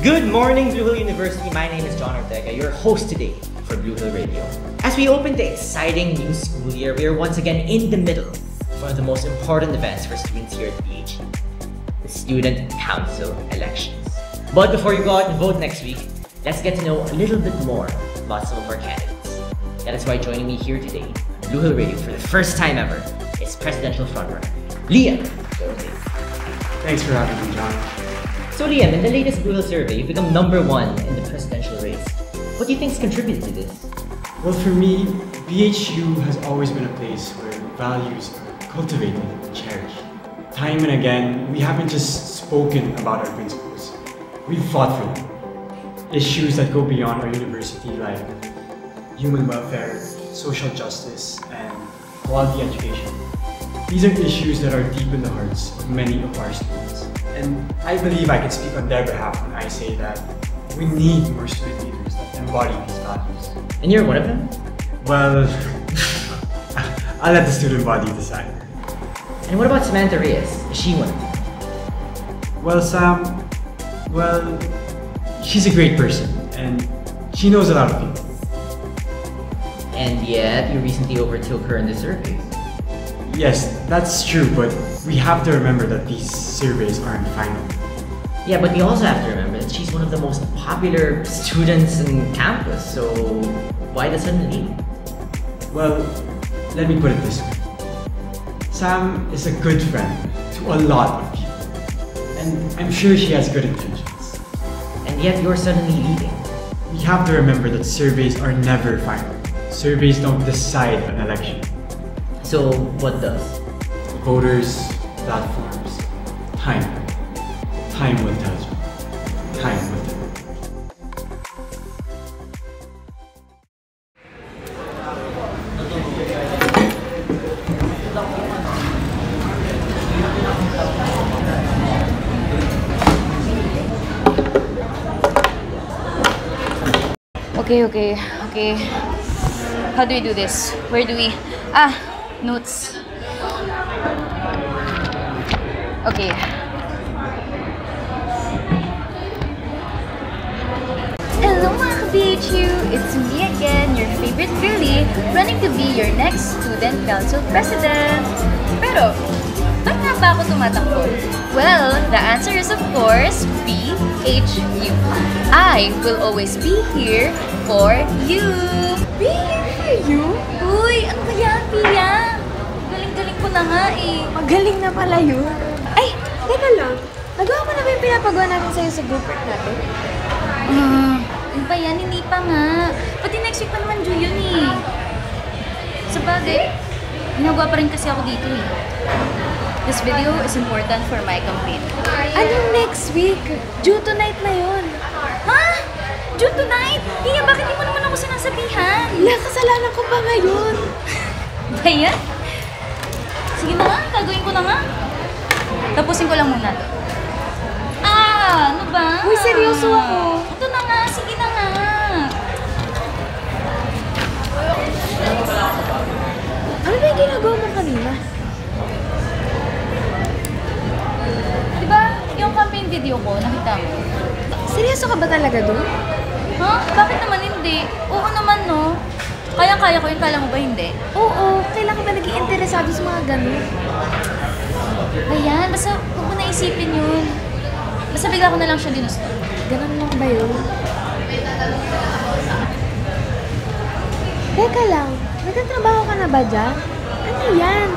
Good morning, Blue Hill University. My name is John Ortega, your host today for Blue Hill Radio. As we open the exciting new school year, we are once again in the middle of one of the most important events for students here at PHE, the Student Council elections. But before you go out and vote next week, let's get to know a little bit more about some of our candidates. That is why joining me here today on Blue Hill Radio for the first time ever is presidential frontrunner, Liam. Thanks for having me, John. So Liam, in the latest Blue Hill survey, you've become #1 in the presidential race. What do you think has contributed to this? Well, for me, BHU has always been a place where values are cultivated and cherished. Time and again, we haven't just spoken about our principles. We've fought for them. Issues that go beyond our university like human welfare, social justice, and quality education. These are issues that are deep in the hearts of many of our students. And I believe I can speak on their behalf when I say that we need more student leaders that embody these values. And you're one of them? Well, I'll let the student body decide. And what about Samantha Reyes? Is she one of them? Well, Sam, she's a great person and she knows a lot of people. And yet, you recently overtook her in the surveys. Yes, that's true, but we have to remember that these surveys aren't final. Yeah, but we also have to remember that she's one of the most popular students in campus, so why the sudden lead? Well, let me put it this way. Sam is a good friend to a lot of people, and I'm sure she has good intentions. And yet you're suddenly leading. We have to remember that surveys are never final. Surveys don't decide an election. So, what does? Voters, platforms, time. Time will tell you. Time will tell you. Okay. How do we do this? Where do we... notes. Okay. Hello mga ka-BHU! It's me again, your favorite girlie, running to be your next student council president. Pero, ba't nga ba ako tumatakbo? Well, the answer is of course, BHU. I will always be here for you. Be here for you? Uy, ano ba yan, Pia? Galing-galing ko na nga eh. Magaling na pala yun. Ay, teka lang. Nagawa mo na ba yung pinapagawa natin sa'yo sa group work natin? Ano ba yan? Hindi pa nga. Pati next week pa naman due yun eh. Sa bagay, ginagawa pa rin kasi ako dito eh. This video is important for my campaign. Anong next week? Due tonight na yun. Ha? Due tonight? Pia, bakit di mo naman ako sinasabihan? Wala, kasalanan ko pa ngayon. Ba yan? Sige na nga, gagawin ko na nga. Tapusin ko lang muna. Ano ba? Uy, seryoso ako. Ito na nga, sige na nga. Ano ba yung ginagawa mo kanina? Diba, yung campaign video ko, nakita mo? Seryoso ka ba talaga doon? Ha? Bakit naman hindi? Oo naman, no? Kaya-kaya ko yun, kala mo ba hindi? Oo, kailangan ba naging interesado sa mga ganun? Ayan, basta huwag mo naisipin yun. Basta bigla ko na lang siya ginusto. Ganun lang ba yun? Teka lang, nagtatrabaho ka na ba dyan? Ano yan?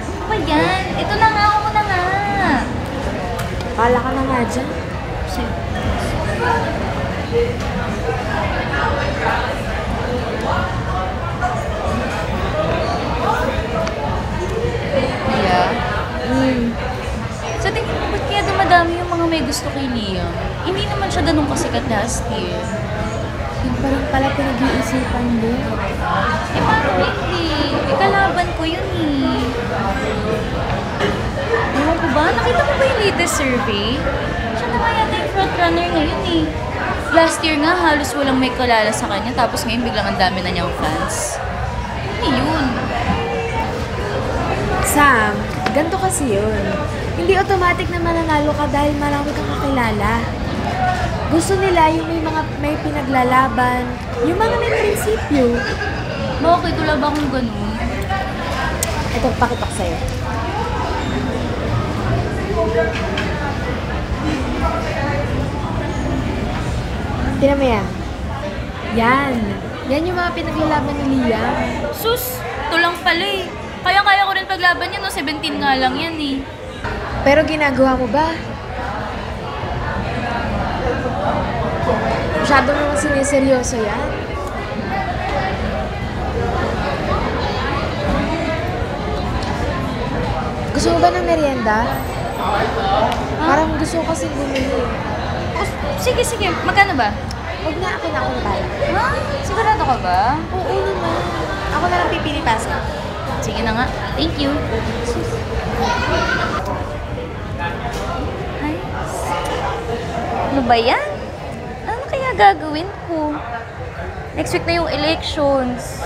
Ano ba yan? Ito na nga, ako na nga. Kala ka na nga dyan. Yeah. So, tingin mo, ba't kaya dumadami yung mga may gusto kay Liam? Hindi naman siya ganun kasikat last year. Yung parang pala pinag-iisipan mo. Eh, paano hindi? Ikalaban ko yun eh. Ewan ko ba? Nakita mo ba yung latest survey? Siya na nga yata yung frontrunner ngayon eh. Last year nga, halos walang may kalala sa kanya, tapos ngayon biglang ang dami na niyang fans. Ano yun? Sam, ganito kasi yun. Hindi automatic na mananalo ka dahil marami kang kakilala. Gusto nila yung may pinaglalaban, yung mga may prinsipyo. Bakit? Wala ba akong ganun? Ito, pakita ko sa'yo. Tingnan mo yan. Yan. Yan yung mga pinaglalaban ni Liam. Sus, ito lang pala eh. Kaya-kaya ko rin paglaban yan, no? 17 nga lang yan eh. Pero ginagawa mo ba? Masyado naman siniseryoso yan. Gusto mo ba ng merienda? Parang gusto ko kasing bumili. Oh, sige, sige. Magkano ba? Huwag na ako na akong pala. Ha? Sigurado ka ba? Oo naman. Ako na lang pipili pasa. Sige na nga. Thank you. Ay, ano ba yan? Ano kaya gagawin ko? Next week na yung elections.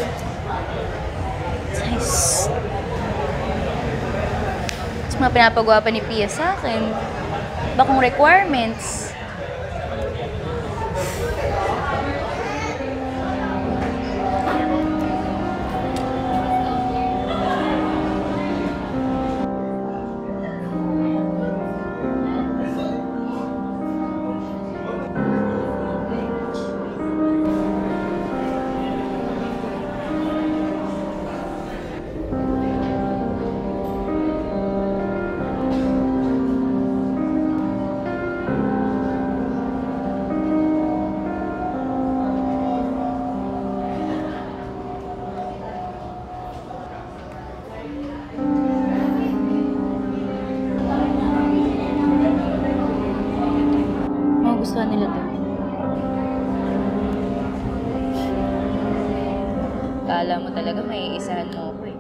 Nice. Tapos mga pinapagawa pa ni Pia sa akin. Bakong requirements. Gustuhan nila to. Kala mo talaga may isahan mo ako eh.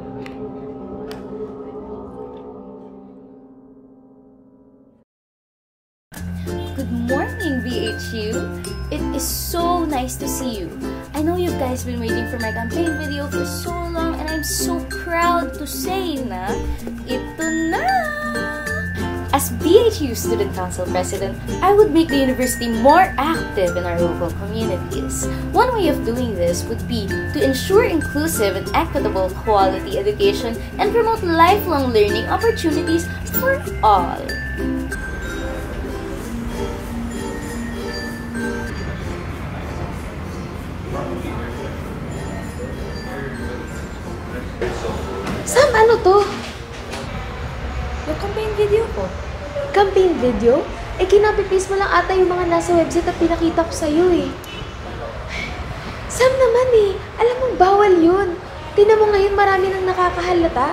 Good morning, VHU! It is so nice to see you. I know you guys been waiting for my campaign video for so long and I'm so proud to say na ito na! As BHU Student Council President, I would make the university more active in our local communities. One way of doing this would be to ensure inclusive and equitable quality education and promote lifelong learning opportunities for all. Sam, ano to? Yung campaign video ko. Campaign video? Eh, kinapipis mo lang ata yung mga nasa website na pinakita ko sa'yo eh. Sam naman eh, alam mong bawal yun. Tingnan mo ngayon marami nang nakakahalata.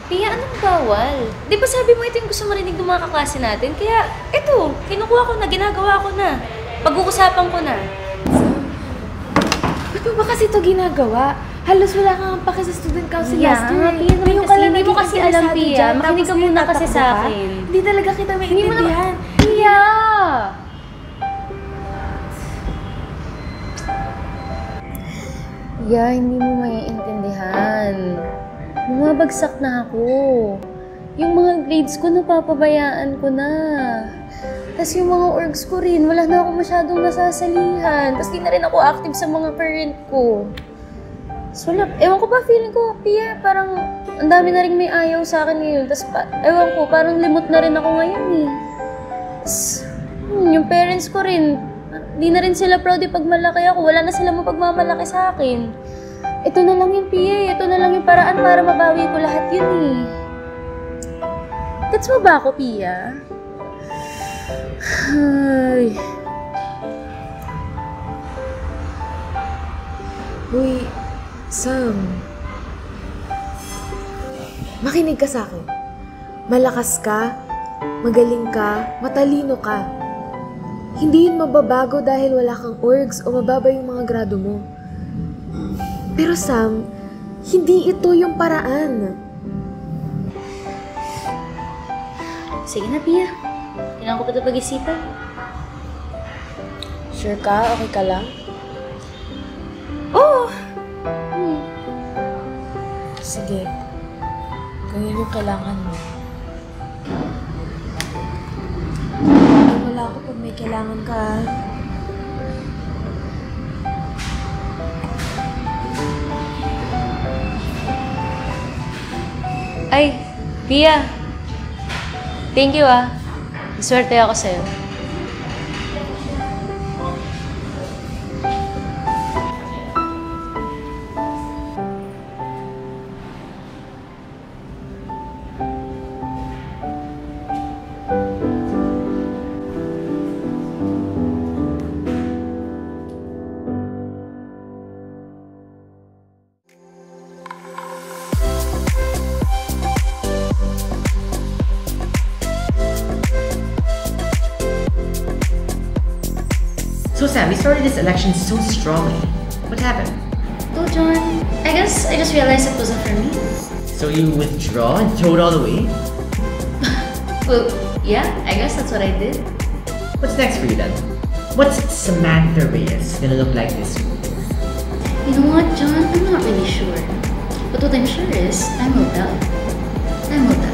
Pia, anong bawal? Di ba sabi mo ito yung gusto marinig ng mga kaklase natin? Kaya, ito, kinukuha ko na, ginagawa ko na. Pag-uusapan ko na. Ba't mo ba kasi ito ginagawa? Halos wala kang pake sa student council last year. Pia naman kasi, hindi mo kasi alam, Pia. Makinig ka muna kasi sa akin. Hindi talaga kita maintindihan. Pia! Pia, hindi mo maiintindihan. Bumabagsak na ako. Yung mga grades ko, napapabayaan ko na. Tapos yung mga orgs ko rin, wala na ako masyadong nasasalihan. Tapos di na rin ako active sa mga parent ko. So, ewan ko ba, feeling ko, Pia, parang ang dami na rin may ayaw sa akin ngayon. Tapos, ewan ko, parang limot na rin ako ngayon eh. Tapos, yung parents ko rin, di na rin sila proud pag malaki ako. Wala na sila mapagmamalaki sa akin. Ito na lang yung Pia, ito na lang yung paraan para mabawi ko lahat yun eh. Gets mo ba ako, Pia? Ay. Uy, Sam. Makinig ka sa akin. Malakas ka, magaling ka, matalino ka. Hindi yun mababago dahil wala kang orgs o mababa yung mga grado mo. Pero Sam, hindi ito yung paraan. Sige na, Pia. Kailangan ko pa ito pag-isipan. Sure ka? Okay ka lang? Oo! Sige. Kung yun yung kailangan mo. Wala bahala ako pag may kailangan ka. Ay, Pia. Thank you Swerte ako sa'yo. So Sam, we started this election so strongly. What happened? Oh, John, I guess I just realized it wasn't for me. So you withdraw and throw it all away? Well, yeah, I guess that's what I did. What's next for you then? What's Samantha Reyes gonna look like this week? You know what, John? I'm not really sure. But what I'm sure is, time will tell. Time will tell.